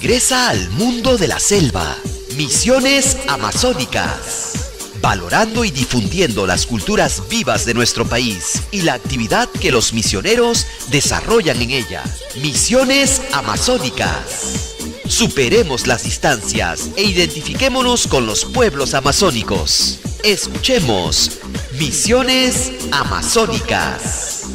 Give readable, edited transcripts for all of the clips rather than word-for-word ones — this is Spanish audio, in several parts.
Regresa al mundo de la selva. Misiones Amazónicas. Valorando y difundiendo las culturas vivas de nuestro país y la actividad que los misioneros desarrollan en ella. Misiones Amazónicas. Superemos las distancias e identifiquémonos con los pueblos amazónicos. Escuchemos Misiones Amazónicas.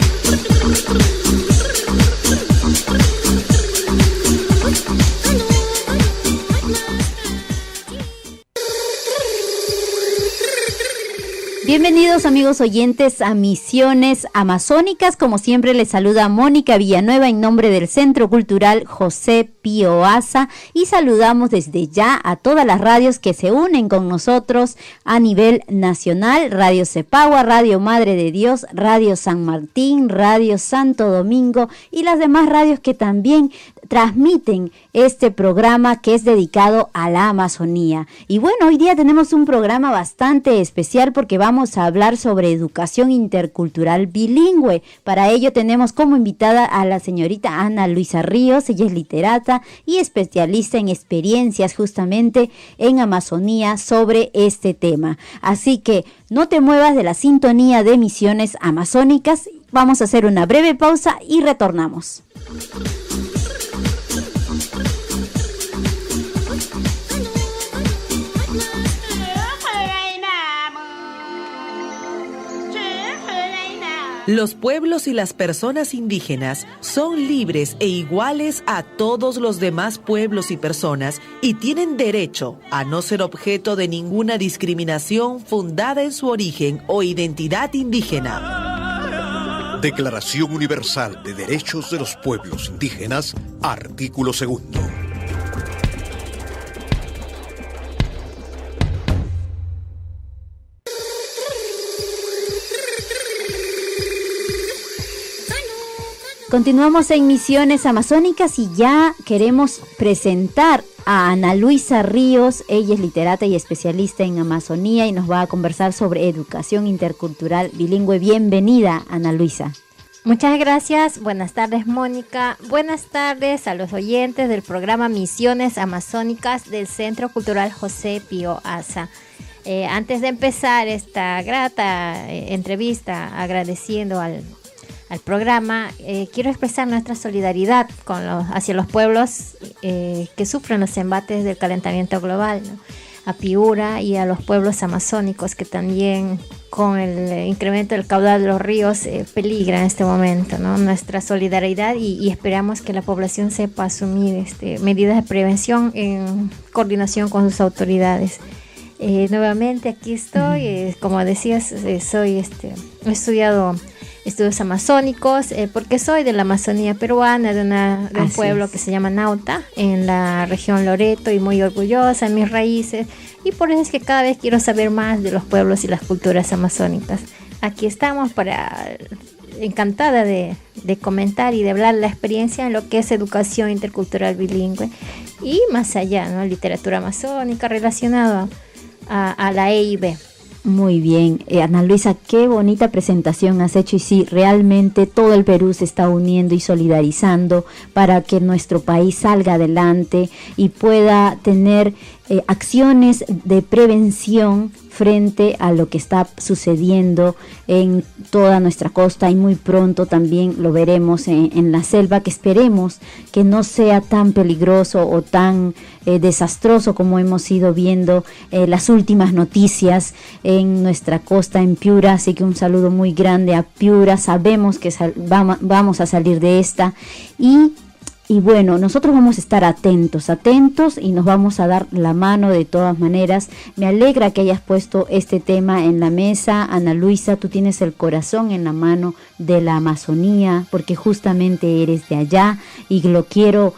Bienvenidos amigos oyentes a Misiones Amazónicas. Como siempre les saluda Mónica Villanueva en nombre del Centro Cultural José Pío Asa y saludamos desde ya a todas las radios que se unen con nosotros a nivel nacional: Radio Cepagua, Radio Madre de Dios, Radio San Martín, Radio Santo Domingo y las demás radios que también transmiten este programa que es dedicado a la Amazonía. Y bueno, hoy día tenemos un programa bastante especial porque vamos a hablar sobre educación intercultural bilingüe. Para ello tenemos como invitada a la señorita Ana Luisa Ríos. Ella es literata y especialista en experiencias justamente en Amazonía sobre este tema. Así que no te muevas de la sintonía de Misiones Amazónicas. Vamos a hacer una breve pausa y retornamos. Los pueblos y las personas indígenas son libres e iguales a todos los demás pueblos y personas y tienen derecho a no ser objeto de ninguna discriminación fundada en su origen o identidad indígena. Declaración Universal de Derechos de los Pueblos Indígenas, artículo 2. Continuamos en Misiones Amazónicas y ya queremos presentar a Ana Luisa Ríos. Ella es literata y especialista en Amazonía y nos va a conversar sobre educación intercultural bilingüe. Bienvenida, Ana Luisa. Muchas gracias. Buenas tardes, Mónica. Buenas tardes a los oyentes del programa Misiones Amazónicas del Centro Cultural José Pío Asa. Antes de empezar esta grata entrevista, agradeciendo al programa, quiero expresar nuestra solidaridad hacia los pueblos que sufren los embates del calentamiento global, ¿no? A Piura y a los pueblos amazónicos que también con el incremento del caudal de los ríos peligra en este momento, ¿no? Nuestra solidaridad y esperamos que la población sepa asumir medidas de prevención en coordinación con sus autoridades. Nuevamente aquí estoy, como decías, he estudiado estudios amazónicos, porque soy de la Amazonía peruana, de un pueblo que se llama Nauta, en la región Loreto, y muy orgullosa de mis raíces, y por eso es que cada vez quiero saber más de los pueblos y las culturas amazónicas. Aquí estamos encantada de comentar y de hablar la experiencia en lo que es educación intercultural bilingüe, y más allá, ¿no? Literatura amazónica relacionada a la EIB. Muy bien, Ana Luisa, qué bonita presentación has hecho y sí, realmente todo el Perú se está uniendo y solidarizando para que nuestro país salga adelante y pueda tener acciones de prevención frente a lo que está sucediendo en toda nuestra costa y muy pronto también lo veremos en la selva, que esperemos que no sea tan peligroso o tan desastroso como hemos ido viendo las últimas noticias en nuestra costa, en Piura. Así que un saludo muy grande a Piura. Sabemos que vamos a salir de esta y bueno, nosotros vamos a estar atentos y nos vamos a dar la mano de todas maneras. Me alegra que hayas puesto este tema en la mesa, Ana Luisa. Tú tienes el corazón en la mano de la Amazonía porque justamente eres de allá y lo quiero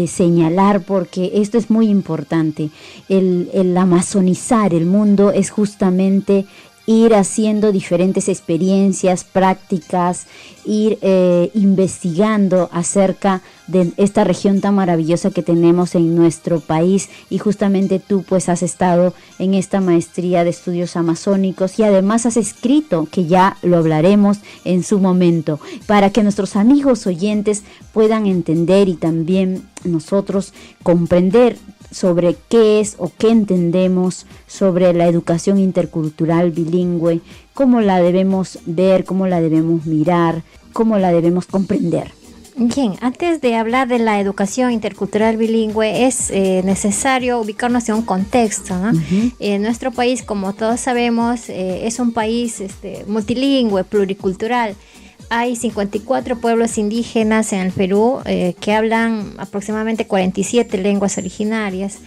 señalar porque esto es muy importante. El amazonizar el mundo es justamente ir haciendo diferentes experiencias, prácticas, ir investigando acerca de esta región tan maravillosa que tenemos en nuestro país. Y justamente tú pues has estado en esta maestría de estudios amazónicos y además has escrito, que ya lo hablaremos en su momento, para que nuestros amigos oyentes puedan entender y también nosotros comprender sobre qué es o qué entendemos sobre la educación intercultural bilingüe, cómo la debemos ver, cómo la debemos mirar, cómo la debemos comprender. Bien, antes de hablar de la educación intercultural bilingüe es necesario ubicarnos en un contexto, ¿no? Nuestro país, como todos sabemos, es un país multilingüe, pluricultural. Hay 54 pueblos indígenas en el Perú que hablan aproximadamente 47 lenguas originarias.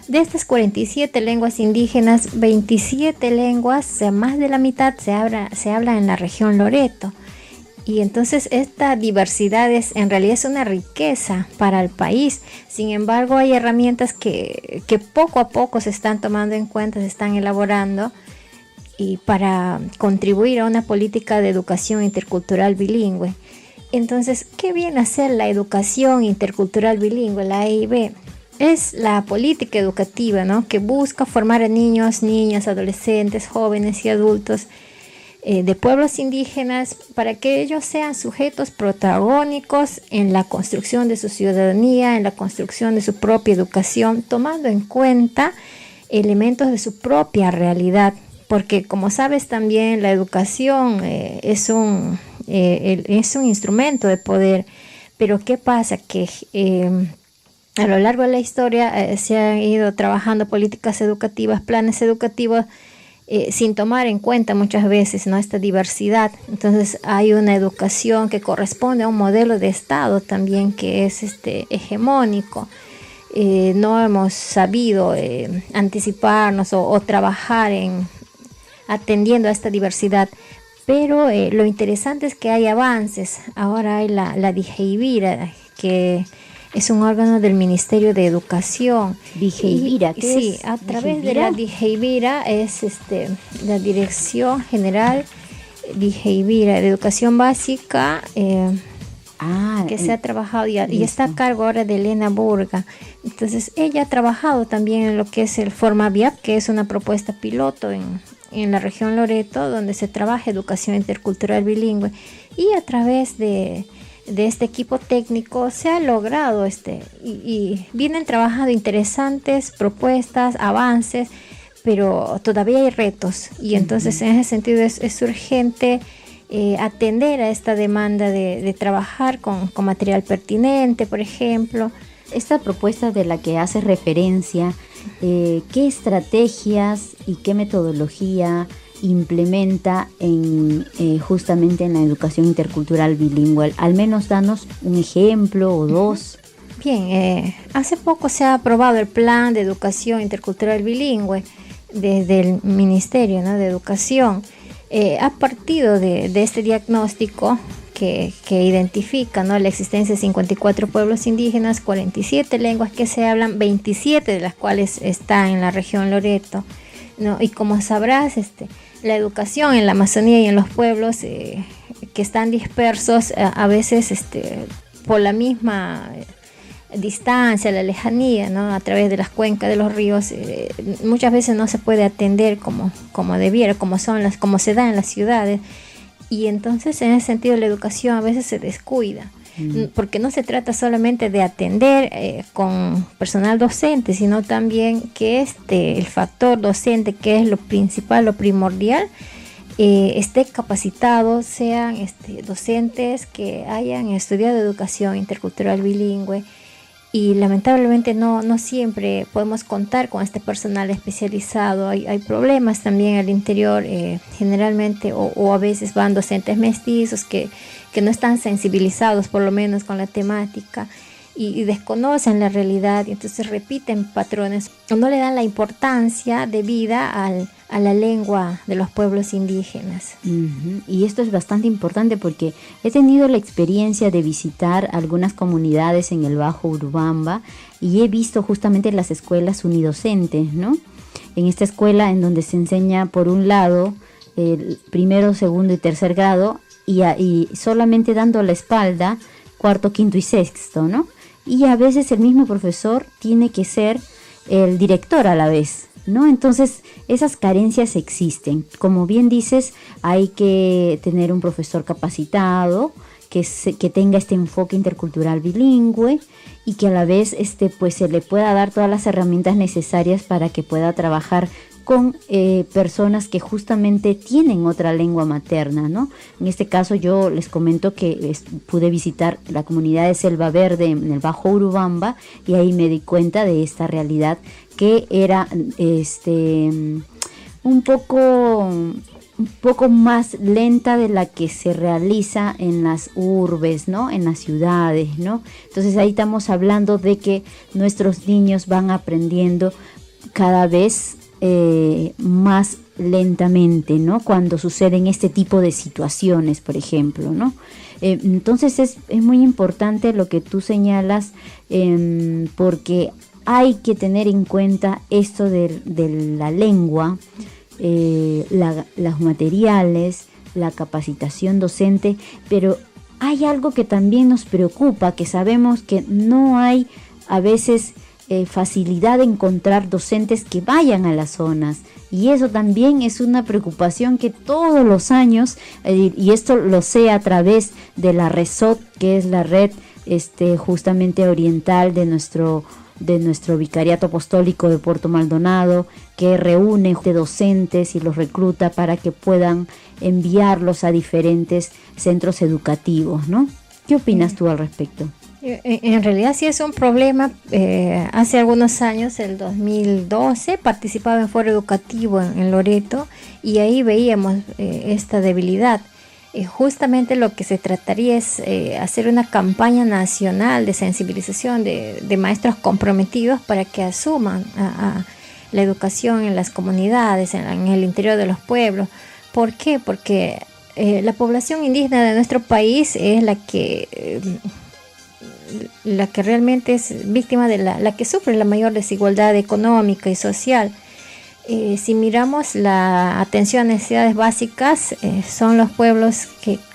De estas 47 lenguas indígenas, 27 lenguas, o sea, más de la mitad se habla en la región Loreto. Y entonces esta diversidad en realidad es una riqueza para el país. Sin embargo, hay herramientas que poco a poco se están tomando en cuenta, se están elaborando, y para contribuir a una política de educación intercultural bilingüe. Entonces, ¿qué viene a ser la educación intercultural bilingüe, la EIB? Es la política educativa, ¿no?, que busca formar a niños, niñas, adolescentes, jóvenes y adultos de pueblos indígenas para que ellos sean sujetos protagónicos en la construcción de su ciudadanía, en la construcción de su propia educación, tomando en cuenta elementos de su propia realidad. Porque, como sabes también, la educación es un instrumento de poder. Pero ¿qué pasa? Que a lo largo de la historia se han ido trabajando políticas educativas, planes educativos, sin tomar en cuenta muchas veces, ¿no?, esta diversidad. Entonces hay una educación que corresponde a un modelo de Estado también que es hegemónico. No hemos sabido anticiparnos o trabajar atendiendo a esta diversidad. Pero lo interesante es que hay avances. Ahora hay la Dijeivira, que es un órgano del Ministerio de Educación. Dijeivira, ¿qué sí, es? a través de la Dijeivira es la Dirección General Dijeivira de Educación Básica, que se ha trabajado y está a cargo ahora de Elena Burga. Entonces ella ha trabajado también en lo que es el Formaviap, que es una propuesta piloto en la región Loreto, donde se trabaja educación intercultural bilingüe, y a través de este equipo técnico se ha logrado y vienen trabajando interesantes propuestas, avances, pero todavía hay retos, y entonces en ese sentido es urgente atender a esta demanda de trabajar con material pertinente, por ejemplo. Esta propuesta de la que hace referencia, ¿qué estrategias y qué metodología implementa justamente en la educación intercultural bilingüe? Al menos danos un ejemplo o dos. Bien, hace poco se ha aprobado el Plan de Educación Intercultural Bilingüe desde el Ministerio, ¿no?, de Educación. Ha partido de este diagnóstico que identifica, ¿no?, la existencia de 54 pueblos indígenas, 47 lenguas que se hablan, 27 de las cuales están en la región Loreto, ¿no? Y como sabrás, la educación en la Amazonía y en los pueblos que están dispersos, a veces por la misma distancia, la lejanía, ¿no?, a través de las cuencas de los ríos, muchas veces no se puede atender como debiera, como se da en las ciudades. Y entonces en ese sentido la educación a veces se descuida, porque no se trata solamente de atender con personal docente, sino también que el factor docente, que es lo principal, lo primordial, esté capacitado, sean docentes que hayan estudiado educación intercultural bilingüe. Y lamentablemente no siempre podemos contar con este personal especializado. Hay problemas también al interior, generalmente, o a veces van docentes mestizos que no están sensibilizados por lo menos con la temática y desconocen la realidad, y entonces repiten patrones o no le dan la importancia debida a la lengua de los pueblos indígenas. Y esto es bastante importante porque he tenido la experiencia de visitar algunas comunidades en el Bajo Urubamba y he visto justamente las escuelas unidocentes, ¿no? En esta escuela en donde se enseña por un lado el primero, segundo y tercer grado y solamente dando la espalda cuarto, quinto y sexto, ¿no? Y a veces el mismo profesor tiene que ser el director a la vez, ¿no? Entonces esas carencias existen. Como bien dices, hay que tener un profesor capacitado que tenga este enfoque intercultural bilingüe y que a la vez pues se le pueda dar todas las herramientas necesarias para que pueda trabajar con personas que justamente tienen otra lengua materna, ¿no? En este caso yo les comento que pude visitar la comunidad de Selva Verde en el Bajo Urubamba y ahí me di cuenta de esta realidad que era un poco más lenta de la que se realiza en las urbes, ¿no? En las ciudades, ¿no? Entonces ahí estamos hablando de que nuestros niños van aprendiendo cada vez más lentamente, ¿no? Cuando suceden este tipo de situaciones, por ejemplo, ¿no? Entonces es muy importante lo que tú señalas, porque hay que tener en cuenta esto de la lengua, los materiales, la capacitación docente, pero hay algo que también nos preocupa, que sabemos que no hay a veces facilidad de encontrar docentes que vayan a las zonas, y eso también es una preocupación que todos los años, y esto lo sé a través de la RESOT, que es la red justamente oriental de nuestro Vicariato Apostólico de Puerto Maldonado, que reúne docentes y los recluta para que puedan enviarlos a diferentes centros educativos, ¿no? ¿Qué opinas tú al respecto? En realidad sí es un problema. Hace algunos años, el 2012, participaba en Foro Educativo en Loreto y ahí veíamos esta debilidad. Justamente lo que se trataría es hacer una campaña nacional de sensibilización de maestros comprometidos para que asuman a la educación en las comunidades, en el interior de los pueblos. ¿Por qué? Porque la población indígena de nuestro país es la que realmente es víctima de la que sufre la mayor desigualdad económica y social. Si miramos la atención a necesidades básicas, son los pueblos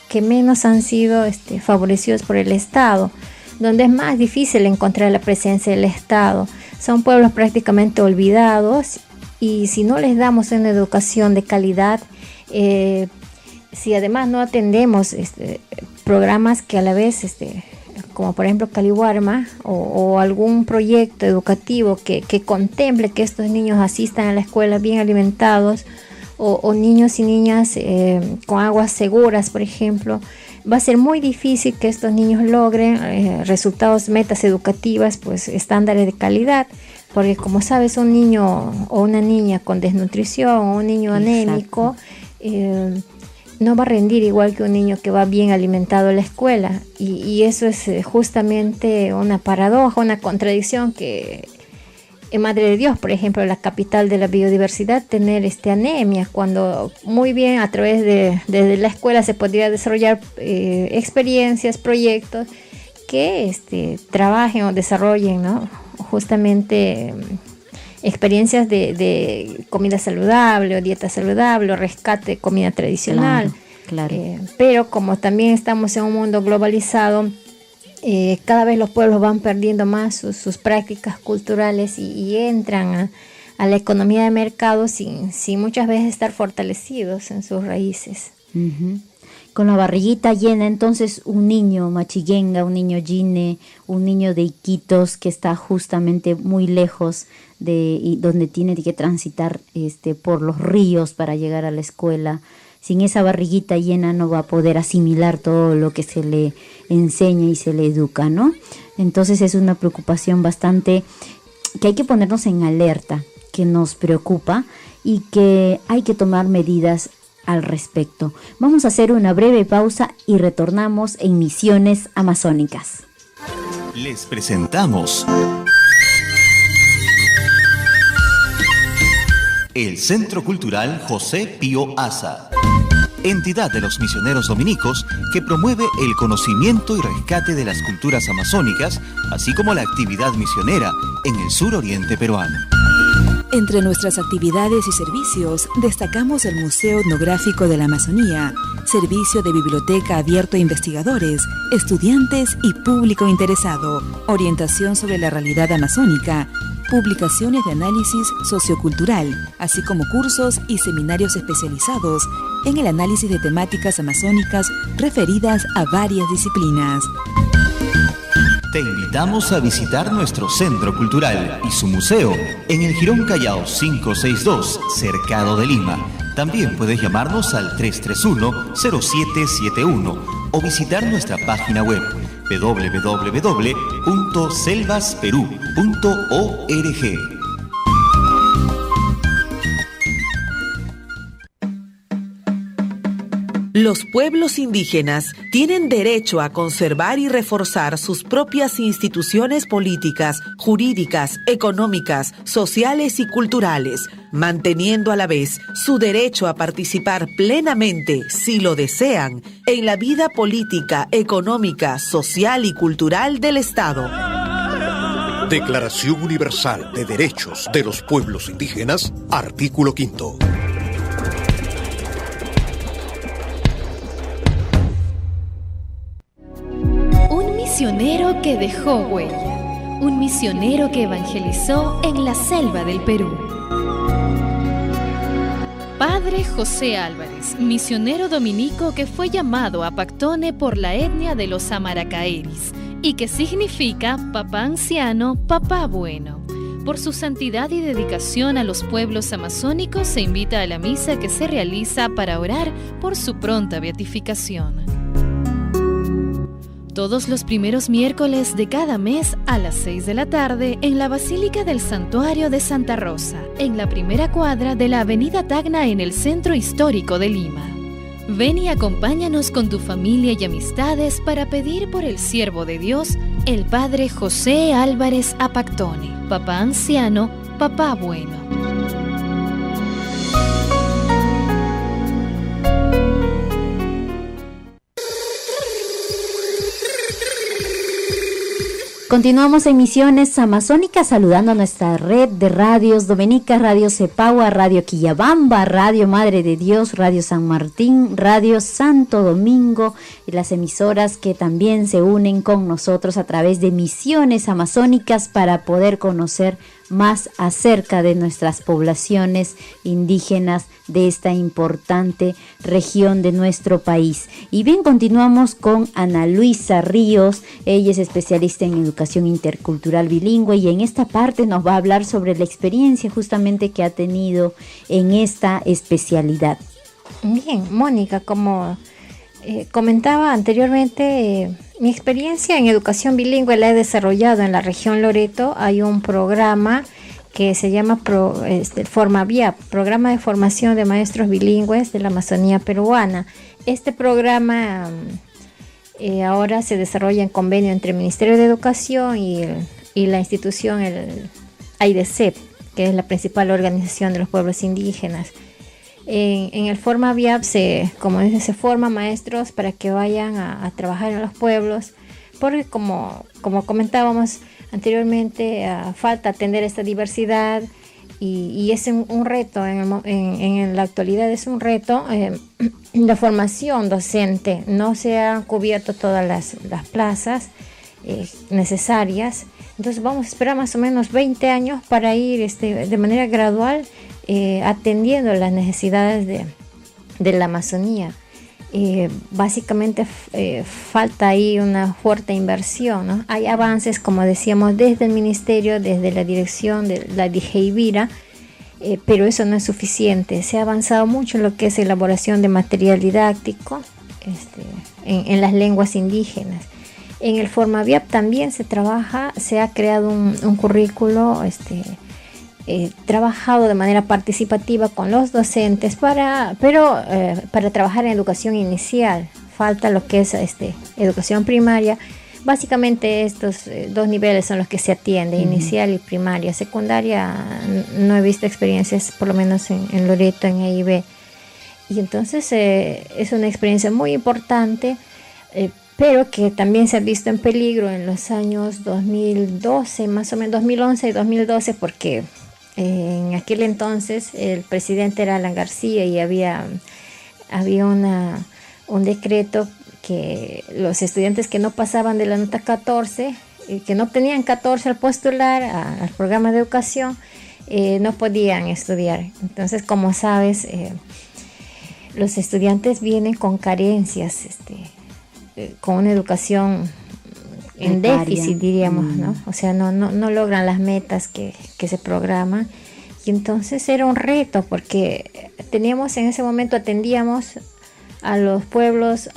que menos han sido favorecidos por el Estado, donde es más difícil encontrar la presencia del Estado. Son pueblos prácticamente olvidados, y si no les damos una educación de calidad, si además no atendemos programas que a la vez como por ejemplo Caliwarma o algún proyecto educativo que contemple que estos niños asistan a la escuela bien alimentados, o niños y niñas con aguas seguras, por ejemplo, va a ser muy difícil que estos niños logren resultados, metas educativas, pues estándares de calidad, porque como sabes, un niño o una niña con desnutrición o un niño anémico no va a rendir igual que un niño que va bien alimentado a la escuela, y eso es justamente una paradoja, una contradicción que en Madre de Dios, por ejemplo, la capital de la biodiversidad, tener anemia, cuando muy bien a través de la escuela se podría desarrollar experiencias, proyectos que trabajen o desarrollen, ¿no? Justamente experiencias de comida saludable o dieta saludable o rescate de comida tradicional. Claro. Pero como también estamos en un mundo globalizado, cada vez los pueblos van perdiendo más sus prácticas culturales y entran a la economía de mercado sin muchas veces estar fortalecidos en sus raíces. Uh-huh. Con la barriguita llena, entonces un niño machiguenga, un niño yine, un niño de Iquitos que está justamente muy lejos y donde tiene que transitar por los ríos para llegar a la escuela, sin esa barriguita llena no va a poder asimilar todo lo que se le enseña y se le educa, ¿no? Entonces es una preocupación bastante que hay que ponernos en alerta, que nos preocupa y que hay que tomar medidas al respecto. Vamos a hacer una breve pausa y retornamos en Misiones Amazónicas. Les presentamos el Centro Cultural José Pío Asa, entidad de los misioneros dominicos que promueve el conocimiento y rescate de las culturas amazónicas, así como la actividad misionera en el suroriente peruano. Entre nuestras actividades y servicios, destacamos el Museo Etnográfico de la Amazonía, servicio de biblioteca abierto a investigadores, estudiantes y público interesado, orientación sobre la realidad amazónica, publicaciones de análisis sociocultural, así como cursos y seminarios especializados en el análisis de temáticas amazónicas referidas a varias disciplinas. Te invitamos a visitar nuestro centro cultural y su museo en el Jirón Callao 562, Cercado de Lima. También puedes llamarnos al 331-0771 o visitar nuestra página web www.selvasperú.org. Los pueblos indígenas tienen derecho a conservar y reforzar sus propias instituciones políticas, jurídicas, económicas, sociales y culturales, manteniendo a la vez su derecho a participar plenamente, si lo desean, en la vida política, económica, social y cultural del Estado. Declaración Universal de Derechos de los Pueblos Indígenas, artículo 5. Un misionero que dejó huella, un misionero que evangelizó en la selva del Perú. Padre José Álvarez, misionero dominico que fue llamado a Pactone por la etnia de los Amaracaeris y que significa papá anciano, papá bueno. Por su santidad y dedicación a los pueblos amazónicos se invita a la misa que se realiza para orar por su pronta beatificación. Todos los primeros miércoles de cada mes a las 6 de la tarde en la Basílica del Santuario de Santa Rosa, en la primera cuadra de la Avenida Tacna en el centro histórico de Lima. Ven y acompáñanos con tu familia y amistades para pedir por el siervo de Dios, el Padre José Álvarez Apactone, papá anciano, papá bueno. Continuamos en Misiones Amazónicas saludando a nuestra red de radios dominicas, Radio Cepagua, Radio Quillabamba, Radio Madre de Dios, Radio San Martín, Radio Santo Domingo y las emisoras que también se unen con nosotros a través de Misiones Amazónicas para poder conocer más acerca de nuestras poblaciones indígenas de esta importante región de nuestro país. Y bien, continuamos con Ana Luisa Ríos. Ella es especialista en educación intercultural bilingüe y en esta parte nos va a hablar sobre la experiencia justamente que ha tenido en esta especialidad. Bien, Mónica, como comentaba anteriormente, mi experiencia en educación bilingüe la he desarrollado en la región Loreto. Hay un programa que se llama FormaViap, Programa de Formación de Maestros Bilingües de la Amazonía Peruana. Este programa ahora se desarrolla en convenio entre el Ministerio de Educación y la institución, el AIDECEP, que es la principal organización de los pueblos indígenas. En el FormaViap se forma maestros para que vayan a trabajar en los pueblos, porque como comentábamos anteriormente, falta atender esta diversidad y es un reto, en la actualidad es un reto la formación docente. No se han cubierto todas las plazas necesarias, entonces vamos a esperar más o menos 20 años para ir de manera gradual atendiendo las necesidades de la Amazonía. Básicamente falta ahí una fuerte inversión, ¿no? Hay avances, como decíamos, desde el ministerio, desde la dirección de la DIGEIVIRA, pero eso no es suficiente. Se ha avanzado mucho en lo que es elaboración de material didáctico en las lenguas indígenas. En el FormaViap también se ha creado un currículo trabajado de manera participativa con los docentes para trabajar en educación inicial. Falta lo que es educación primaria. Básicamente estos dos niveles son los que se atienden, inicial y primaria. Secundaria no he visto experiencias, por lo menos en Loreto, en EIB. Y entonces es una experiencia muy importante, pero que también se ha visto en peligro en los años 2012, más o menos 2011 y 2012, porque en aquel entonces el presidente era Alan García y había un decreto que los estudiantes que no pasaban de la nota 14 que no obtenían 14 al postular al programa de educación, no podían estudiar. Entonces, como sabes, los estudiantes vienen con carencias, con una educación en déficit, diríamos, ¿no? O sea, no logran las metas que se programan. Y entonces era un reto, porque teníamos en ese momento, atendíamos a los pueblos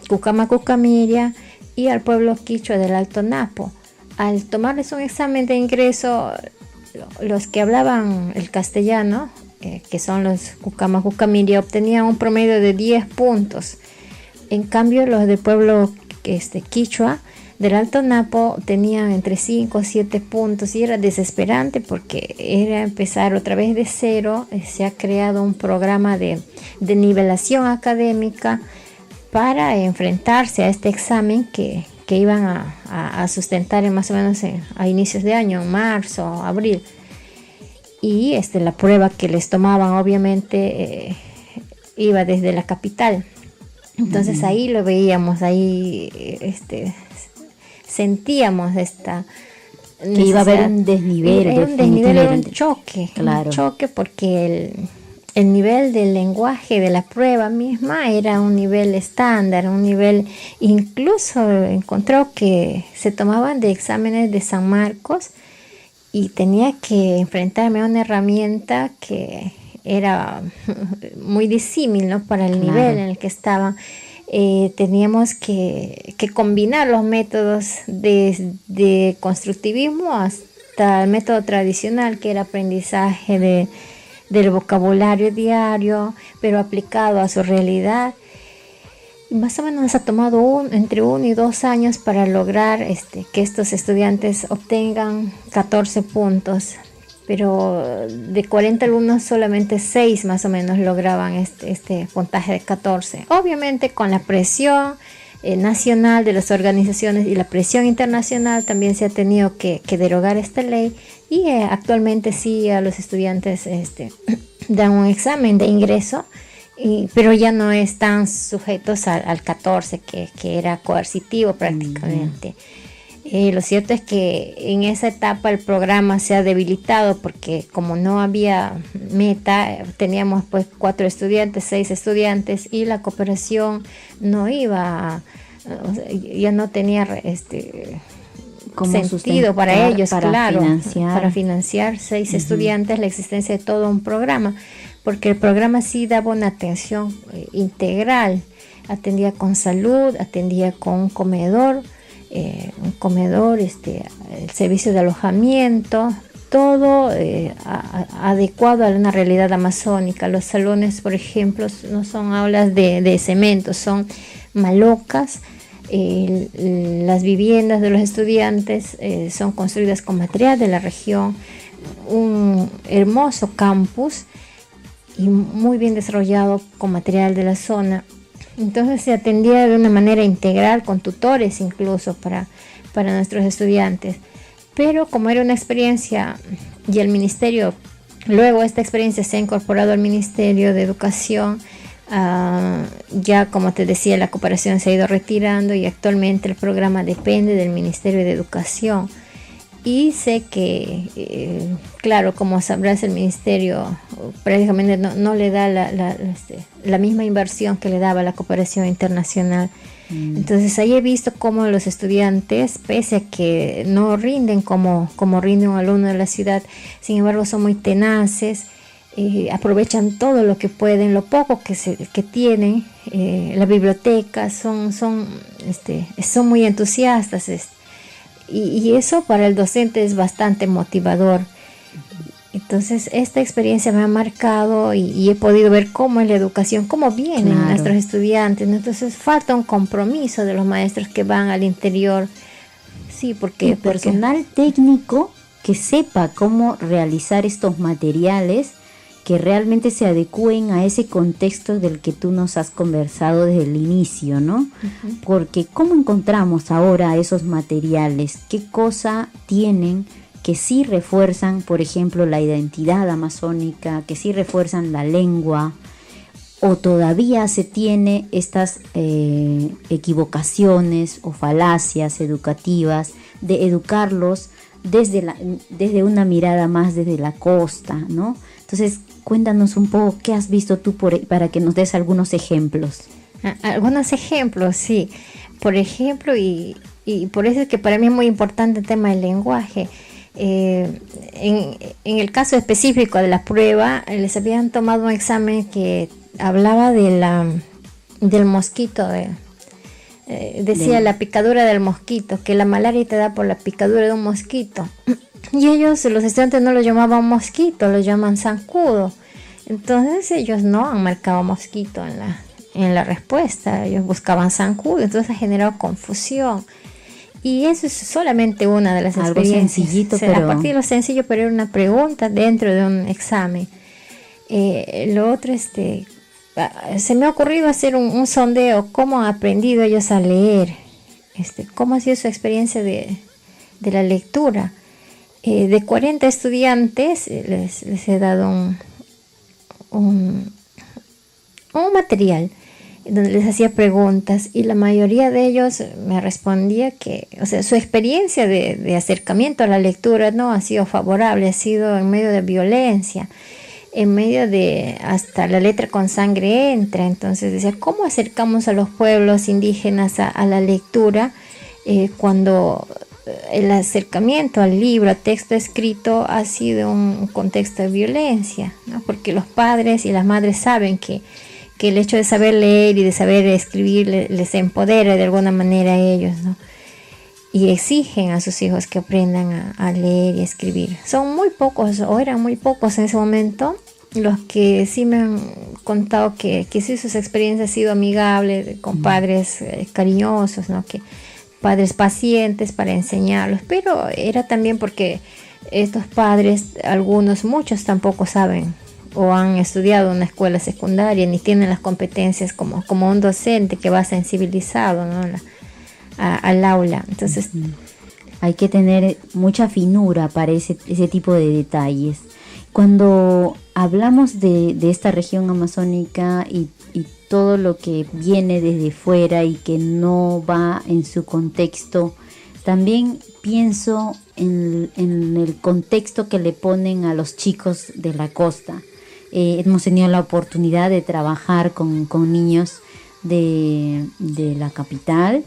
Cucama, Cucamiria y al pueblo quichua del Alto Napo. Al tomarles un examen de ingreso, los que hablaban el castellano, que son los Cucama, Cucamiria, obtenían un promedio de 10 puntos. En cambio, los del pueblo quichua del Alto Napo tenían entre 5 o 7 puntos, y era desesperante porque era empezar otra vez de cero. Se ha creado un programa de nivelación académica para enfrentarse a este examen que iban a sustentar más o menos a inicios de año, en marzo, abril. Y la prueba que les tomaban obviamente iba desde la capital. Entonces ahí lo veíamos, ahí sentíamos esta que iba a haber un desnivel, era un choque, claro. Un choque, porque el nivel del lenguaje de la prueba misma era un nivel estándar, un nivel, incluso encontró que se tomaban de exámenes de San Marcos y tenía que enfrentarme a una herramienta que era muy disímil, ¿no?, para el nivel en el que estaban. Teníamos que combinar los métodos de constructivismo hasta el método tradicional, que era aprendizaje del vocabulario diario, pero aplicado a su realidad. Y más o menos nos ha tomado entre 1 y 2 años para lograr que estos estudiantes obtengan 14 puntos. Pero de 40 alumnos solamente 6 más o menos lograban este puntaje de 14. Obviamente con la presión nacional de las organizaciones y la presión internacional también se ha tenido que derogar esta ley, y actualmente sí a los estudiantes dan un examen de ingreso, pero ya no están sujetos al 14 que era coercitivo prácticamente. Lo cierto es que en esa etapa el programa se ha debilitado, porque como no había meta, teníamos pues 4 estudiantes, 6 estudiantes, y la cooperación no iba, ya no tenía sentido para ellos, para financiar 6 estudiantes, la existencia de todo un programa, porque el programa sí daba una atención integral, atendía con salud, atendía con un comedor, el servicio de alojamiento, todo adecuado a una realidad amazónica. Los salones, por ejemplo, no son aulas de cemento, son malocas. Las viviendas de los estudiantes son construidas con material de la región. Un hermoso campus y muy bien desarrollado con material de la zona. Entonces se atendía de una manera integral, con tutores incluso para nuestros estudiantes. Pero como era una experiencia, y el ministerio, luego esta experiencia se ha incorporado al Ministerio de Educación, ya como te decía, la cooperación se ha ido retirando y actualmente el programa depende del Ministerio de Educación. Y sé que, claro, como sabrás, el ministerio prácticamente no le da la misma inversión que le daba la cooperación internacional. Entonces ahí he visto cómo los estudiantes, pese a que no rinden como rinde un alumno de la ciudad, sin embargo son muy tenaces, aprovechan todo lo que pueden, lo poco que tienen, la biblioteca, son muy entusiastas. Y eso para el docente es bastante motivador. Entonces esta experiencia me ha marcado y he podido ver cómo en la educación, cómo vienen nuestros estudiantes. Entonces falta un compromiso de los maestros que van al interior. Sí, porque personal técnico que sepa cómo realizar estos materiales que realmente se adecúen a ese contexto del que tú nos has conversado desde el inicio, ¿no? Uh-huh. Porque ¿cómo encontramos ahora esos materiales? ¿Qué cosa tienen que sí refuerzan, por ejemplo, la identidad amazónica, que sí refuerzan la lengua? ¿O todavía se tiene estas equivocaciones o falacias educativas de educarlos desde una mirada más desde la costa, ¿no? Entonces, cuéntanos un poco qué has visto tú para que nos des algunos ejemplos. Algunos ejemplos, sí. Por ejemplo, y por eso es que para mí es muy importante el tema del lenguaje. En el caso específico de la prueba, les habían tomado un examen que hablaba del mosquito, decía la picadura del mosquito, que la malaria te da por la picadura de un mosquito. Y ellos, los estudiantes, no lo llamaban mosquito, lo llaman zancudo. Entonces ellos no han marcado mosquito en la respuesta, ellos buscaban zancudo, entonces ha generado confusión. Y eso es solamente una de las experiencias. Algo sencillito, a partir de lo sencillo, pero era una pregunta dentro de un examen. Lo otro, se me ha ocurrido hacer un sondeo, cómo han aprendido ellos a leer, cómo ha sido su experiencia de la lectura. De 40 estudiantes les he dado un material donde les hacía preguntas y la mayoría de ellos me respondía que, o sea, su experiencia de acercamiento a la lectura no ha sido favorable, ha sido en medio de violencia, en medio de hasta la letra con sangre entra. Entonces decía, ¿cómo acercamos a los pueblos indígenas a la lectura cuando el acercamiento al libro, a texto escrito, ha sido un contexto de violencia, ¿no? Porque los padres y las madres saben que el hecho de saber leer y de saber escribir les empodera de alguna manera a ellos, ¿no? Y exigen a sus hijos que aprendan a leer y escribir. Son muy pocos, o eran muy pocos en ese momento, los que sí me han contado que sí sus experiencias han sido amigables, con padres cariñosos, ¿no? Que padres pacientes para enseñarlos, pero era también porque estos padres, muchos tampoco saben o han estudiado en una escuela secundaria ni tienen las competencias como un docente que va sensibilizado, ¿no? al aula. Entonces hay que tener mucha finura para ese tipo de detalles. Cuando hablamos de esta región amazónica y todo lo que viene desde fuera y que no va en su contexto, también pienso en el contexto que le ponen a los chicos de la costa. Hemos tenido la oportunidad de trabajar con niños de la capital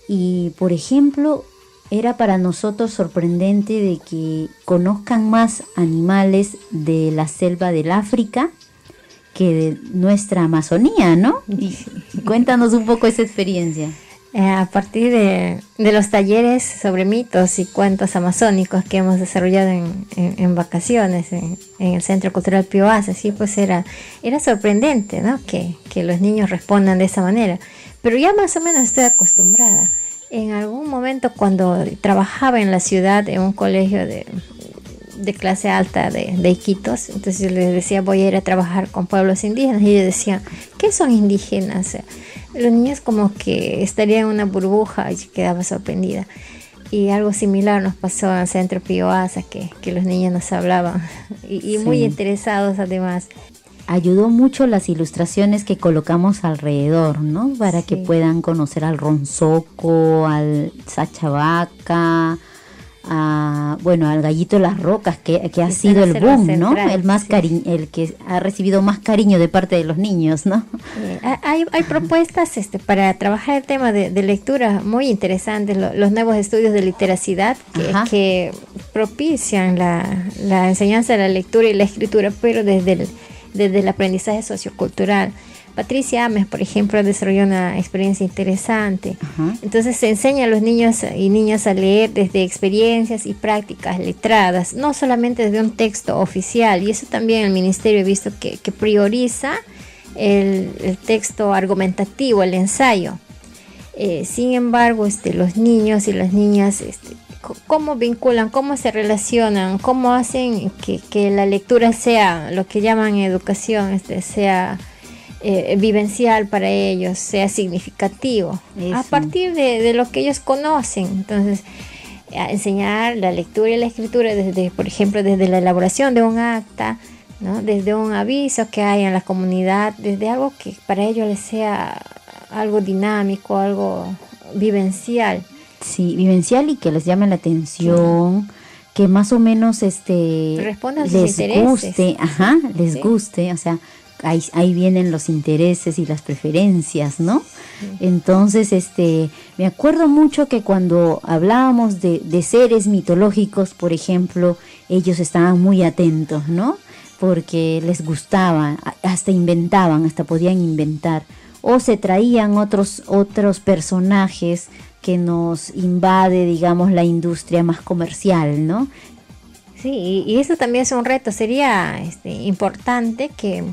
y, por ejemplo, era para nosotros sorprendente de que conozcan más animales de la selva del África que de nuestra Amazonía, ¿no? Y cuéntanos un poco esa experiencia. A partir de los talleres sobre mitos y cuentos amazónicos que hemos desarrollado en vacaciones en el Centro Cultural Pío Asa, sí, pues era sorprendente, ¿no? Que los niños respondan de esa manera. Pero ya más o menos estoy acostumbrada. En algún momento cuando trabajaba en la ciudad en un colegio de clase alta de Iquitos, entonces yo les decía, voy a ir a trabajar con pueblos indígenas, y ellos decían, ¿qué son indígenas? O sea, los niños como que estarían en una burbuja y quedaba sorprendida. Y algo similar nos pasó en el Centro Pío Asa, que los niños nos hablaban y sí, muy interesados además. Ayudó mucho las ilustraciones que colocamos alrededor, ¿no? Para sí, que puedan conocer al ronzoco, al sachabaca, al gallito de las rocas, que ha sido el boom, central, ¿no? El que ha recibido más cariño de parte de los niños, ¿no? Hay propuestas para trabajar el tema de lectura muy interesantes, los nuevos estudios de literacidad que propician la enseñanza de la lectura y la escritura, pero desde el aprendizaje sociocultural. Patricia Ames, por ejemplo, desarrolló una experiencia interesante. Entonces se enseña a los niños y niñas a leer desde experiencias y prácticas letradas, no solamente desde un texto oficial, y eso también el ministerio he visto que prioriza el texto argumentativo, el ensayo. Sin embargo, los niños y las niñas, cómo vinculan, cómo se relacionan, cómo hacen que la lectura sea lo que llaman educación, sea vivencial para ellos, sea significativo. Eso. A partir de lo que ellos conocen. Entonces, enseñar la lectura y la escritura por ejemplo, desde la elaboración de un acta, ¿no? Desde un aviso que hay en la comunidad, desde algo que para ellos les sea algo dinámico, algo vivencial. Sí, vivencial y que les llame la atención, que más o menos les guste, les guste, o sea, ahí vienen los intereses y las preferencias, ¿no? Sí. Entonces, me acuerdo mucho que cuando hablábamos de seres mitológicos, por ejemplo, ellos estaban muy atentos, ¿no? Porque les gustaba, hasta podían inventar, o se traían otros personajes que nos invade, digamos, la industria más comercial, ¿no? Sí, y eso también es un reto. Sería importante que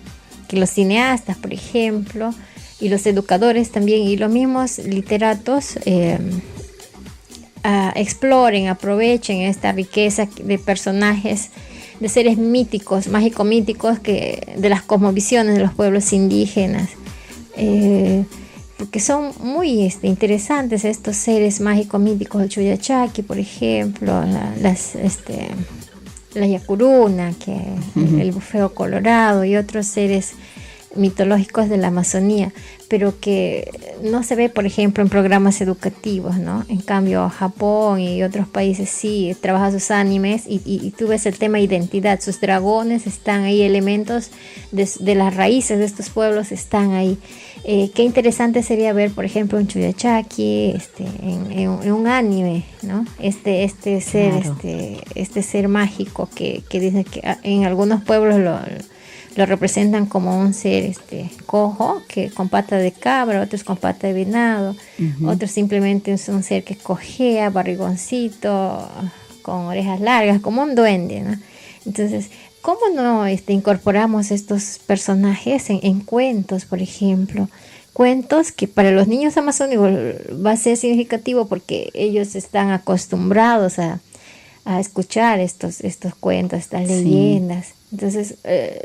los cineastas, por ejemplo, y los educadores también, y los mismos literatos exploren, aprovechen esta riqueza de personajes, de seres míticos, mágico-míticos, de las cosmovisiones de los pueblos indígenas. Porque son muy interesantes estos seres mágico-míticos, el Chuyachaki, por ejemplo, la Yacuruna, el bufeo colorado y otros seres mitológicos de la Amazonía, pero que no se ve, por ejemplo, en programas educativos, ¿no? En cambio, Japón y otros países sí trabajan sus animes y tú ves el tema identidad, sus dragones están ahí, elementos de las raíces de estos pueblos están ahí. Qué interesante sería ver, por ejemplo, un Chuyachaki en un anime, ¿no? Este ser, claro. este ser mágico que dicen que en algunos pueblos lo representan como un ser cojo, que con pata de cabra, otros con pata de venado, otros simplemente es un ser que cojea, barrigoncito, con orejas largas, como un duende, ¿no? Entonces, ¿cómo no incorporamos estos personajes en cuentos, por ejemplo? Cuentos que para los niños amazónicos va a ser significativo porque ellos están acostumbrados a escuchar estos cuentos, estas leyendas. Entonces,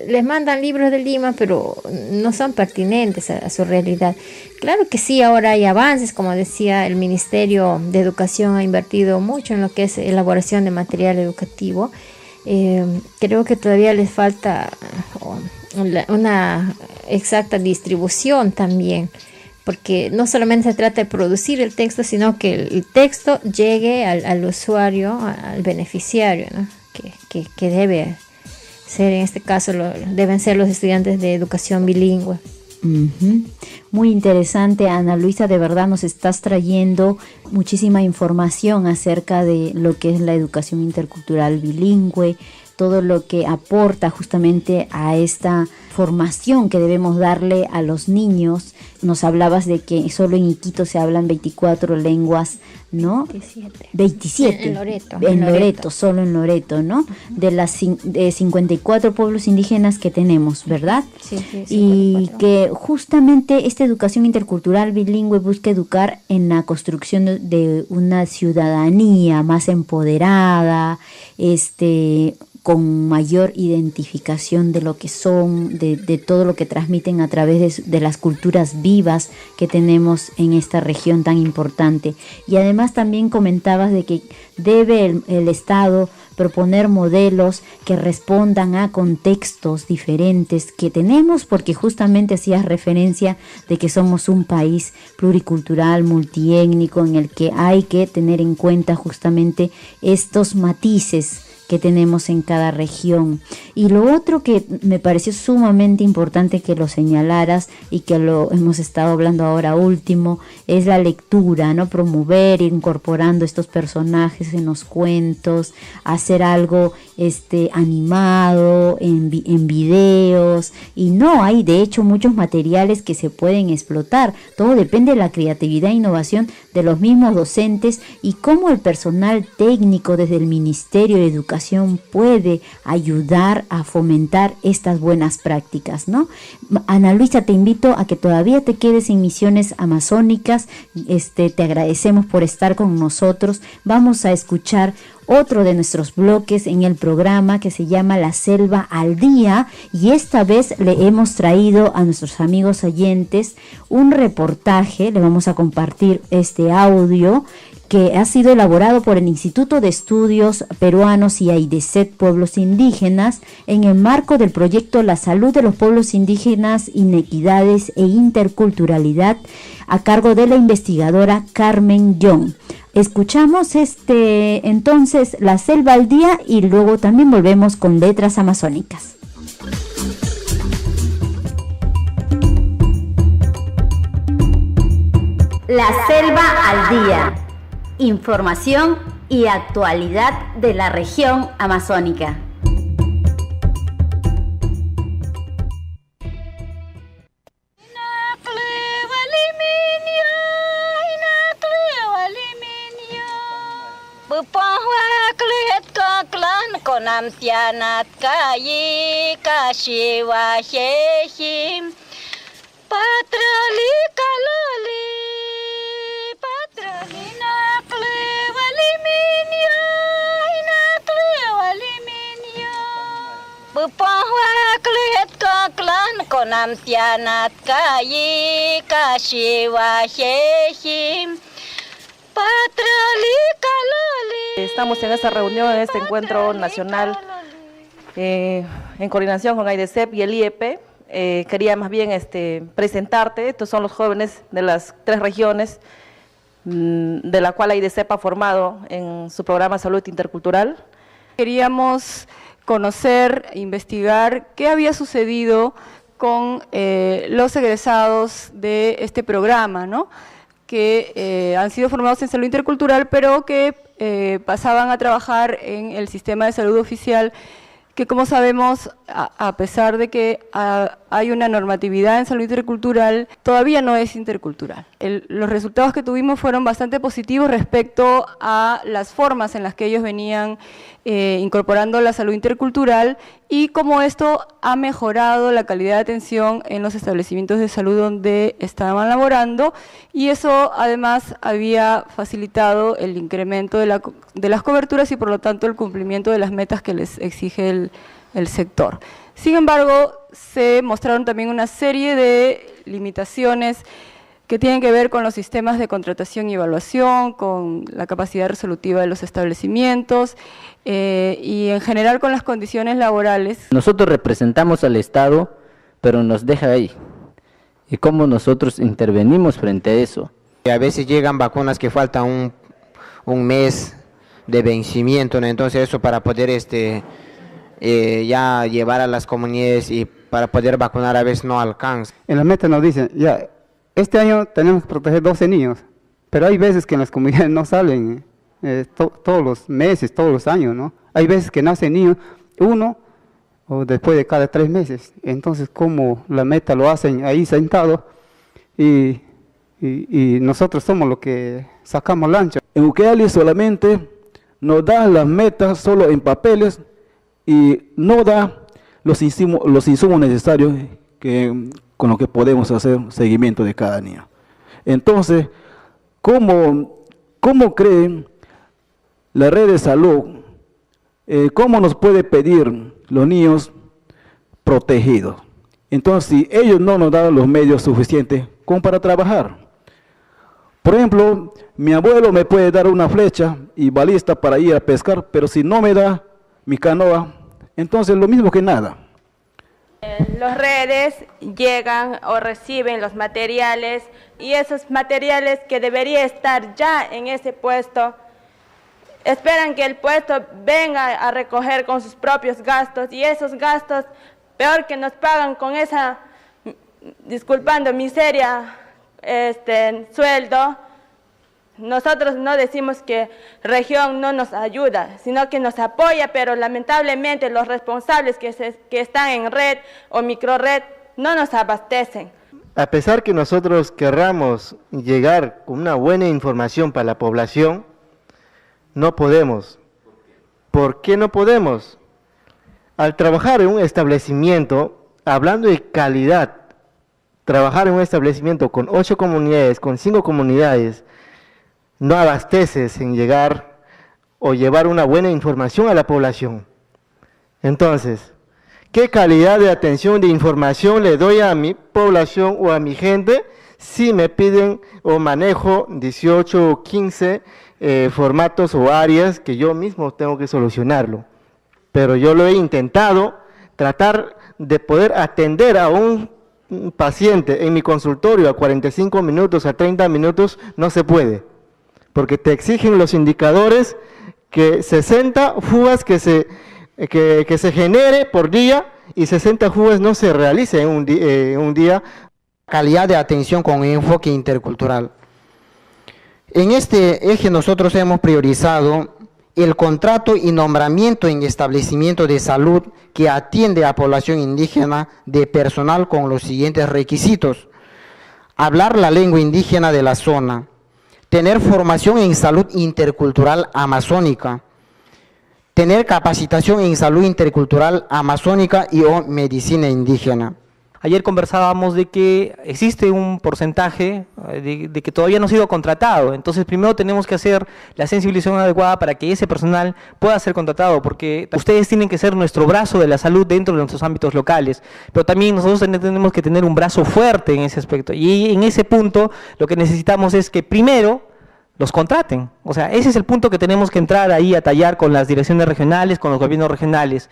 les mandan libros de Lima, pero no son pertinentes a su realidad. Claro que sí, ahora hay avances, como decía, el Ministerio de Educación ha invertido mucho en lo que es elaboración de material educativo. Creo que todavía les falta una exacta distribución también, porque no solamente se trata de producir el texto, sino que el texto llegue al usuario, al beneficiario, ¿no? que debe ser, en este caso, deben ser los estudiantes de educación bilingüe. Muy interesante, Ana Luisa, de verdad nos estás trayendo muchísima información acerca de lo que es la educación intercultural bilingüe, todo lo que aporta justamente a esta formación que debemos darle a los niños. Nos hablabas de que solo en Iquitos se hablan 24 lenguas, ¿no? 27. En Loreto, solo en Loreto, ¿no? De las 54 pueblos indígenas que tenemos, ¿verdad? Sí, 54. Y que justamente esta educación intercultural bilingüe busca educar en la construcción de una ciudadanía más empoderada, con mayor identificación de lo que son, de todo lo que transmiten a través de las culturas vivas que tenemos en esta región tan importante. Y además también comentabas de que debe el Estado proponer modelos que respondan a contextos diferentes que tenemos, porque justamente hacías referencia de que somos un país pluricultural, multiétnico, en el que hay que tener en cuenta justamente estos matices que tenemos en cada región. Y lo otro que me pareció sumamente importante que lo señalaras y que lo hemos estado hablando ahora último, es la lectura, ¿no? Promover, incorporando estos personajes en los cuentos, hacer algo animado, en videos, y no hay de hecho muchos materiales que se pueden explotar. Todo depende de la creatividad e innovación de los mismos docentes y cómo el personal técnico desde el Ministerio de Educación puede ayudar a fomentar estas buenas prácticas, ¿no? Ana Luisa, te invito a que todavía te quedes en Misiones Amazónicas. Te agradecemos por estar con nosotros. Vamos a escuchar otro de nuestros bloques en el programa que se llama La Selva al Día, y esta vez le hemos traído a nuestros amigos oyentes un reportaje. Le vamos a compartir este audio que ha sido elaborado por el Instituto de Estudios Peruanos y AIDESET Pueblos Indígenas en el marco del proyecto La Salud de los Pueblos Indígenas, Inequidades e Interculturalidad, a cargo de la investigadora Carmen Young. Escuchamos entonces La Selva al Día y luego también volvemos con Letras Amazónicas. La Selva al Día. Información y actualidad de la región amazónica. Konam tianat kayi kashiwa hehim patrali kalali patrali nakle waliminyo inakle waliminyo bupahwa klet kaklan konam tianat kayi kashiwa hehim patrali kalali. Estamos en esta reunión, en este encuentro nacional en coordinación con AIDESEP y el IEP. Quería más bien presentarte. Estos son los jóvenes de las 3 regiones de la cual AIDESEP ha formado en su programa Salud Intercultural. Queríamos conocer, investigar qué había sucedido con los egresados de este programa, ¿no? Que han sido formados en salud intercultural, pero que pasaban a trabajar en el sistema de salud oficial, que como sabemos, a pesar de que hay una normatividad en salud intercultural, todavía no es intercultural. Los resultados que tuvimos fueron bastante positivos respecto a las formas en las que ellos venían incorporando la salud intercultural y cómo esto ha mejorado la calidad de atención en los establecimientos de salud donde estaban laborando, y eso además había facilitado el incremento de las coberturas y por lo tanto el cumplimiento de las metas que les exige el sector. Sin embargo, se mostraron también una serie de limitaciones que tienen que ver con los sistemas de contratación y evaluación, con la capacidad resolutiva de los establecimientos y en general con las condiciones laborales. Nosotros representamos al Estado, pero nos deja ahí. ¿Y cómo nosotros intervenimos frente a eso? A veces llegan vacunas que faltan un mes de vencimiento, ¿no? Entonces eso para poder ya llevar a las comunidades y para poder vacunar a veces no alcanza. En la meta nos dicen, ya, este año tenemos que proteger 12 niños, pero hay veces que en las comunidades no salen todos los meses, todos los años, ¿no? Hay veces que nace niño, uno o después de cada 3 meses. Entonces, como la meta lo hacen ahí sentado y nosotros somos los que sacamos lancha. En Ucayali solamente nos da las metas solo en papeles y no da los insumos necesarios con los que podemos hacer seguimiento de cada niño. Entonces, ¿cómo creen la red de salud? ¿Cómo nos puede pedir los niños protegidos? Entonces, si ellos no nos dan los medios suficientes como para trabajar. Por ejemplo, mi abuelo me puede dar una flecha y balista para ir a pescar, pero si no me da mi canoa, entonces lo mismo que nada. Los redes llegan o reciben los materiales y esos materiales que debería estar ya en ese puesto, esperan que el puesto venga a recoger con sus propios gastos y esos gastos, peor que nos pagan con esa, disculpando, miseria, sueldo. Nosotros no decimos que región no nos ayuda, sino que nos apoya, pero lamentablemente los responsables que están en red o microred no nos abastecen. A pesar que nosotros querramos llegar con una buena información para la población, no podemos. ¿Por qué no podemos? Al trabajar en un establecimiento, hablando de calidad, trabajar en un establecimiento con 8 comunidades, con 5 comunidades, no abasteces en llegar o llevar una buena información a la población. Entonces, ¿qué calidad de atención de información le doy a mi población o a mi gente si me piden o manejo 18 o 15 formatos o áreas que yo mismo tengo que solucionarlo? Pero yo lo he intentado, tratar de poder atender a un paciente en mi consultorio a 45 minutos, a 30 minutos, no se puede. porque te exigen los indicadores que 60 fugas que se genere por día y 60 fugas no se realicen en un día. Calidad de atención con enfoque intercultural. En este eje nosotros hemos priorizado el contrato y nombramiento en establecimiento de salud que atiende a población indígena de personal con los siguientes requisitos: hablar la lengua indígena de la zona, tener formación en salud intercultural amazónica, tener capacitación en salud intercultural amazónica y o medicina indígena. Ayer conversábamos de que existe un porcentaje de que todavía no ha sido contratado, entonces primero tenemos que hacer la sensibilización adecuada para que ese personal pueda ser contratado, porque ustedes tienen que ser nuestro brazo de la salud dentro de nuestros ámbitos locales, pero también nosotros tenemos que tener un brazo fuerte en ese aspecto, y en ese punto lo que necesitamos es que primero los contraten. O sea, ese es el punto que tenemos que entrar ahí a tallar con las direcciones regionales, con los gobiernos regionales.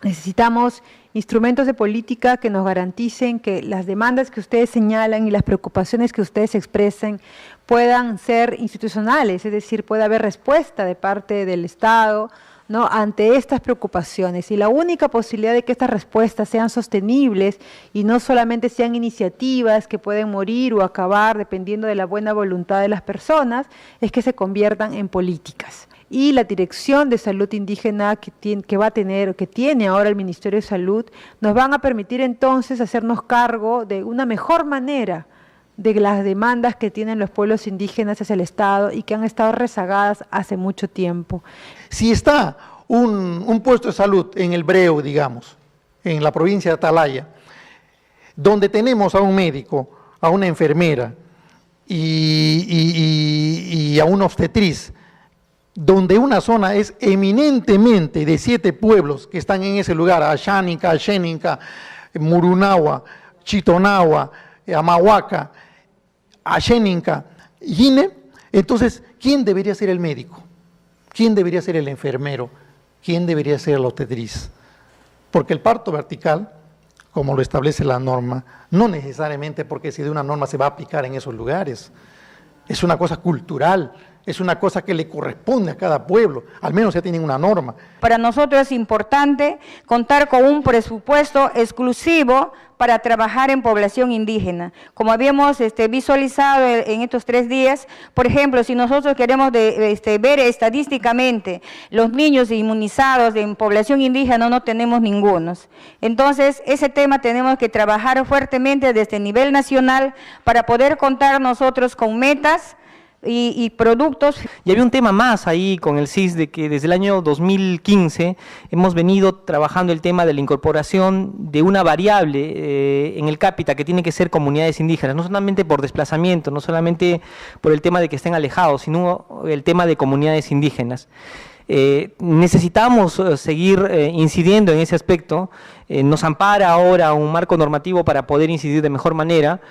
Necesitamos instrumentos de política que nos garanticen que las demandas que ustedes señalan y las preocupaciones que ustedes expresen puedan ser institucionales, es decir, pueda haber respuesta de parte del Estado, ¿no?, ante estas preocupaciones. Y la única posibilidad de que estas respuestas sean sostenibles y no solamente sean iniciativas que pueden morir o acabar dependiendo de la buena voluntad de las personas, es que se conviertan en políticas. Y la Dirección de Salud Indígena que tiene ahora el Ministerio de Salud, nos van a permitir entonces hacernos cargo de una mejor manera de las demandas que tienen los pueblos indígenas hacia el Estado y que han estado rezagadas hace mucho tiempo. Si está un puesto de salud en el Breu, digamos, en la provincia de Atalaya, donde tenemos a un médico, a una enfermera y a una obstetriz, donde una zona es eminentemente de 7 pueblos que están en ese lugar: Asháninca, Axéninca, Murunahua, Chitonahua, Amahuaca, Axéninca, Yine. Entonces, ¿quién debería ser el médico? ¿Quién debería ser el enfermero? ¿Quién debería ser la obstetriz? Porque el parto vertical, como lo establece la norma, no necesariamente porque si de una norma se va a aplicar en esos lugares. Es una cosa cultural, es una cosa que le corresponde a cada pueblo, al menos ya tienen una norma. Para nosotros es importante contar con un presupuesto exclusivo para trabajar en población indígena. Como habíamos visualizado en estos 3 días, por ejemplo, si nosotros queremos ver estadísticamente los niños inmunizados en población indígena, no tenemos ningunos. Entonces, ese tema tenemos que trabajar fuertemente desde el nivel nacional para poder contar nosotros con metas y productos. Y había un tema más ahí con el CIS, de que desde el año 2015 hemos venido trabajando el tema de la incorporación de una variable en el cápita que tiene que ser comunidades indígenas, no solamente por desplazamiento, no solamente por el tema de que estén alejados, sino el tema de comunidades indígenas. Necesitamos seguir incidiendo en ese aspecto. Nos ampara ahora un marco normativo para poder incidir de mejor manera.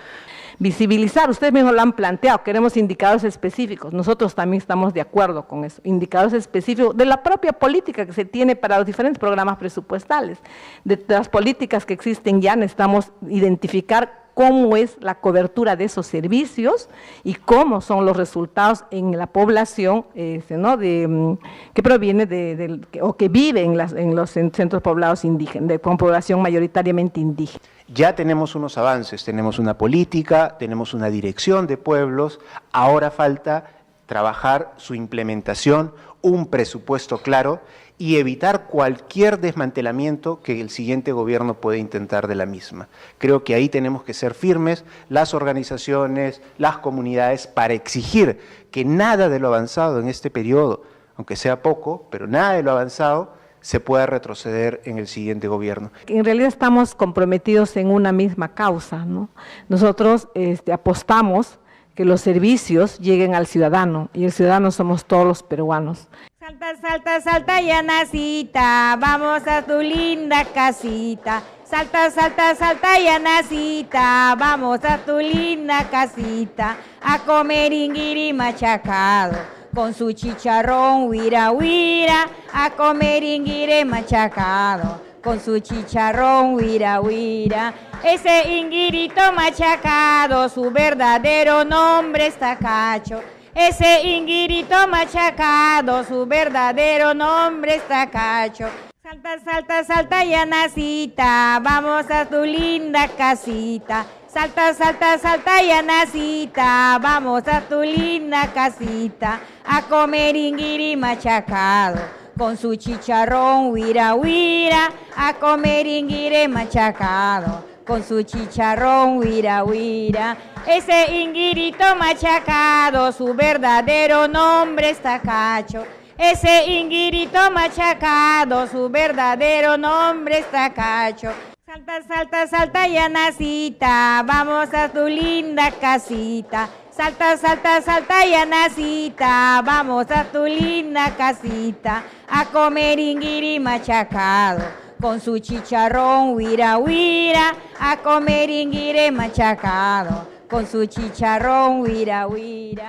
Visibilizar, ustedes mismos lo han planteado, queremos indicadores específicos, nosotros también estamos de acuerdo con eso, indicadores específicos de la propia política que se tiene para los diferentes programas presupuestales, de las políticas que existen ya necesitamos identificar cómo es la cobertura de esos servicios y cómo son los resultados en la población que proviene o que vive en los centros poblados indígenas, con población mayoritariamente indígena. Ya tenemos unos avances, tenemos una política, tenemos una dirección de pueblos, ahora falta trabajar su implementación, un presupuesto claro y evitar cualquier desmantelamiento que el siguiente gobierno puede intentar de la misma. Creo que ahí tenemos que ser firmes, las organizaciones, las comunidades, para exigir que nada de lo avanzado en este periodo, aunque sea poco, pero nada de lo avanzado, se pueda retroceder en el siguiente gobierno. En realidad estamos comprometidos en una misma causa, ¿no? Nosotros apostamos que los servicios lleguen al ciudadano, y el ciudadano somos todos los peruanos. Salta, salta, salta, llanacita, vamos a tu linda casita. Salta, salta, salta, llanacita, vamos a tu linda casita, a comer inguiri machacado, con su chicharrón huira, huira, a comer inguiri machacado, con su chicharrón huira, huira. Ese inguirito machacado, su verdadero nombre es tacacho. Ese inguirito machacado, su verdadero nombre es Tacacho. Salta, salta, salta, llanacita, vamos a tu linda casita. Salta, salta, salta, llanacita, vamos a tu linda casita. A comer inguiri machacado, con su chicharrón huira, huira. A comer inguiri machacado, con su chicharrón huira, huira. Ese inguirito machacado, su verdadero nombre es Tacacho. Ese inguirito machacado, su verdadero nombre es Tacacho. Salta, salta, salta, llanacita, vamos a tu linda casita. Salta, salta, salta, llanacita, vamos a tu linda casita. A comer inguiri machacado, con su chicharrón huira, huira. A comer inguiri machacado, con su chicharrón huira, huira.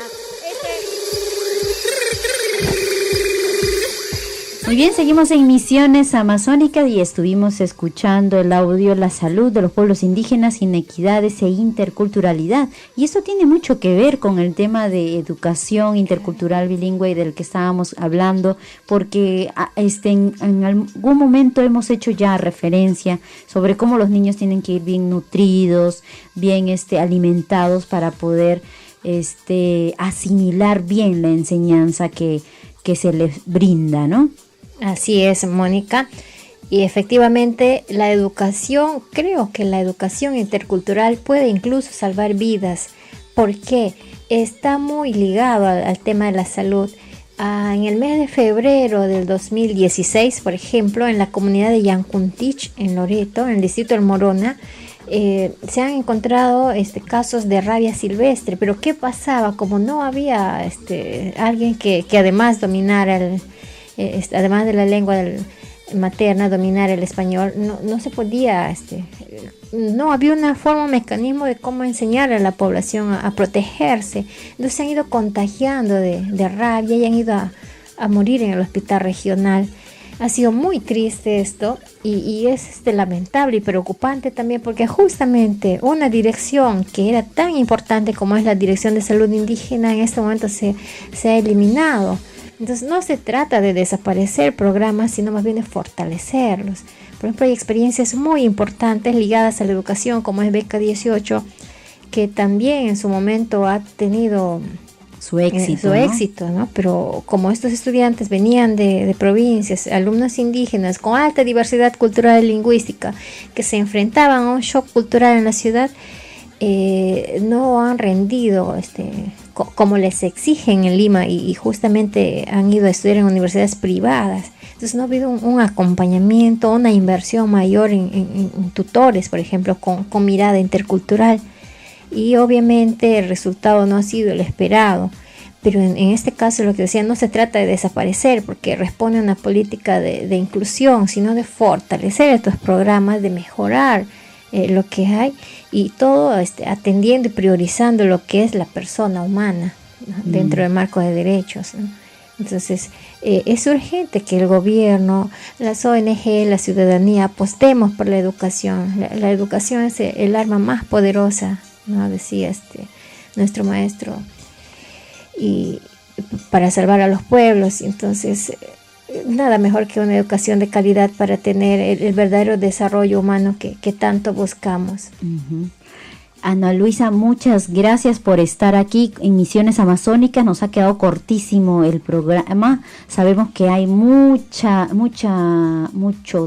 Muy bien, seguimos en Misiones Amazónicas y estuvimos escuchando el audio La salud de los pueblos indígenas, inequidades e interculturalidad. Y eso tiene mucho que ver con el tema de educación intercultural bilingüe del que estábamos hablando, porque en algún momento hemos hecho ya referencia sobre cómo los niños tienen que ir bien nutridos, bien alimentados para poder asimilar bien la enseñanza que se les brinda, ¿no? Así es, Mónica. Y efectivamente la educación, creo que la educación intercultural puede incluso salvar vidas. ¿Por qué? Está muy ligado al tema de la salud. En el mes de febrero del 2016, por ejemplo, en la comunidad de Yancuntich, en Loreto, en el distrito del Morona, se han encontrado casos de rabia silvestre. Pero ¿qué pasaba? Como no había alguien que además dominara además de la lengua materna, dominar el español, no se podía, no había una forma, un mecanismo de cómo enseñar a la población a protegerse. Entonces se han ido contagiando de rabia y han ido a morir en el hospital regional. Ha sido muy triste esto y es lamentable y preocupante también, porque justamente una dirección que era tan importante como es la Dirección de Salud Indígena en este momento se ha eliminado. Entonces no se trata de desaparecer programas, sino más bien de fortalecerlos. Por ejemplo, hay experiencias muy importantes ligadas a la educación, como es Beca 18, que también en su momento ha tenido su éxito, ¿no? Pero como estos estudiantes venían de provincias, alumnos indígenas con alta diversidad cultural y lingüística, que se enfrentaban a un shock cultural en la ciudad, no han rendido como les exigen en Lima y justamente han ido a estudiar en universidades privadas. Entonces no ha habido un acompañamiento, una inversión mayor en tutores, por ejemplo, con mirada intercultural. Y obviamente el resultado no ha sido el esperado. Pero en este caso, lo que decía, no se trata de desaparecer, porque responde a una política de inclusión, sino de fortalecer estos programas, de mejorar lo que hay, y todo atendiendo y priorizando lo que es la persona humana, ¿no? Dentro del marco de derechos, ¿no? Entonces es urgente que el gobierno, las ONG, la ciudadanía apostemos por la educación. La educación es el arma más poderosa, ¿no? Decía nuestro maestro, y para salvar a los pueblos. Entonces nada mejor que una educación de calidad para tener el verdadero desarrollo humano que tanto buscamos. Uh-huh. Ana Luisa, muchas gracias por estar aquí en Misiones Amazónicas. Nos ha quedado cortísimo el programa. Sabemos que hay mucho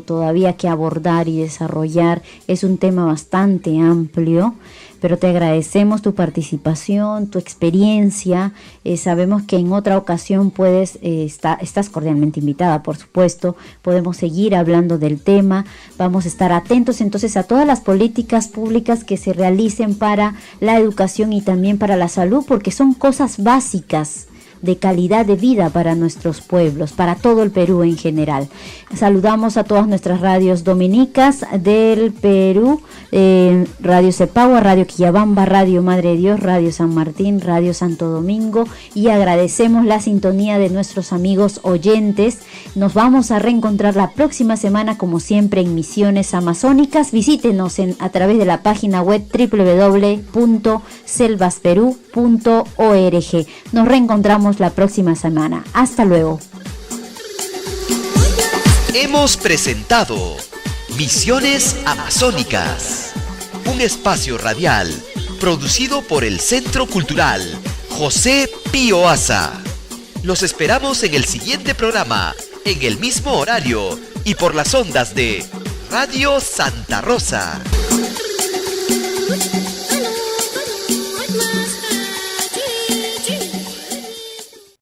todavía que abordar y desarrollar. Es un tema bastante amplio, pero te agradecemos tu participación, tu experiencia. Sabemos que en otra ocasión estás cordialmente invitada, por supuesto. Podemos seguir hablando del tema. Vamos a estar atentos entonces a todas las políticas públicas que se realicen para la educación y también para la salud, porque son cosas básicas. de calidad de vida para nuestros pueblos, para todo el Perú en general. Saludamos a todas nuestras radios dominicas del Perú, Radio Cepagua, Radio Quillabamba, Radio Madre de Dios, Radio San Martín, Radio Santo Domingo, y agradecemos la sintonía de nuestros amigos oyentes. Nos vamos a reencontrar la próxima semana, como siempre, en Misiones Amazónicas. Visítenos a través de la página web www.selvasperú.org. Nos reencontramos la próxima semana. Hasta luego. Hemos presentado Misiones Amazónicas, un espacio radial producido por el Centro Cultural José Pío Asa. Los esperamos en el siguiente programa, en el mismo horario y por las ondas de Radio Santa Rosa.